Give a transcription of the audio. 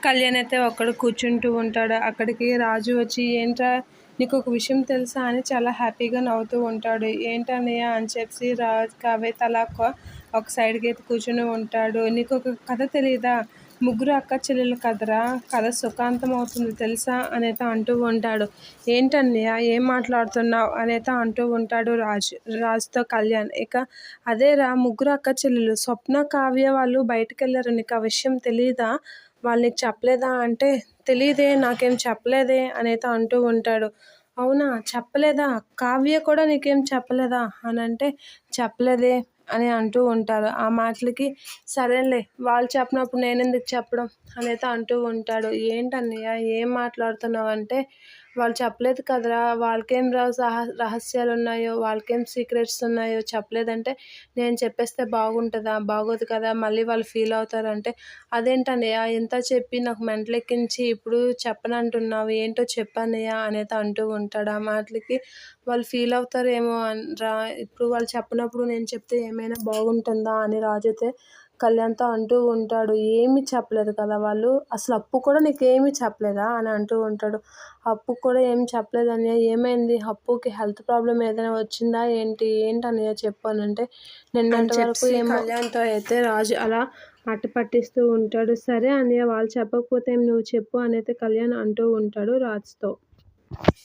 కళ్యాణ్ అయితే ఒక్కడు కూర్చుంటూ ఉంటాడు. అక్కడికి రాజు వచ్చి, ఏంట్రా నీకు ఒక విషయం తెలుసా అని చాలా హ్యాపీగా నవ్వుతూ ఉంటాడు. ఏంటన్నయ్య అని చెప్పి కావ్య తల ఒక సైడ్కి అయితే కూర్చుని ఉంటాడు. నీకు ఒక కథ తెలియదా? ముగ్గురు అక్క చెల్లెలు కదరా, కథ సుఖాంతం అవుతుంది తెలుసా అనేత అంటూ ఉంటాడు. ఏంటన్నయ్య ఏం మాట్లాడుతున్నావు అనేత అంటూ ఉంటాడు రాజుతో కళ్యాణ్. ఇక అదేరా ముగ్గురు అక్క చెల్లెలు స్వప్న కావ్య వాళ్ళు బయటకు వెళ్ళారు, నీకు ఆ విషయం తెలియదా? వాళ్ళు నీకు చెప్పలేదా అంటే, తెలీదే, నాకేం చెప్పలేదే అనేత అంటూ ఉంటాడు. అవునా, చెప్పలేదా? కావ్య కూడా నీకేం చెప్పలేదా అని అంటే, చెప్పలేదే అని అంటూ ఉంటారు. ఆ మాటలకి సరేలే, వాళ్ళు చెప్పినప్పుడు నేను ఎందుకు చెప్పడం అనేది అంటూ ఉంటాడు. ఏంటన్నయ్య ఏం మాట్లాడుతున్నావు అంటే, వాళ్ళు చెప్పలేదు కదరా, వాళ్ళకేం రహస్యాలు ఉన్నాయో, వాళ్ళకేం సీక్రెట్స్ ఉన్నాయో చెప్పలేదంటే నేను చెప్పేస్తే బాగుంటుందా? బాగోదు కదా, మళ్ళీ వాళ్ళు ఫీల్ అవుతారంటే, అదేంటన్నయ్య ఇంత చెప్పి నాకు మెంటలెక్కించి ఇప్పుడు చెప్పనంటున్నావు, ఏంటో చెప్పన్నయ్య అనేది అంటూ ఉంటాడు. ఆ మాటలకి వాళ్ళు ఫీల్ అవుతారేమో ఇప్పుడు వాళ్ళు చెప్పినప్పుడు నేను చెప్తే ఏమైనా బాగుంటుందా అని రాజైతే కళ్యాణ్తో అంటూ ఉంటాడు. ఏమీ చెప్పలేదు కదా వాళ్ళు, అసలు అప్పు కూడా నీకేమీ చెప్పలేదా అని అంటూ ఉంటాడు. అప్పు కూడా ఏమి చెప్పలేదు అన్నయ్య, ఏమైంది? అప్పుకి హెల్త్ ప్రాబ్లం ఏదైనా వచ్చిందా ఏంటన్నయ్య చెప్పు అని అంటే, నిన్నటి వరకు ఏమో కళ్యాణ్తో అయితే రాజు అలా పట్టిస్తూ ఉంటాడు. సరే అన్నయ్య, వాళ్ళు చెప్పకపోతే నువ్వు చెప్పు అనేది కళ్యాణ్ అంటూ ఉంటాడు రాజుతో.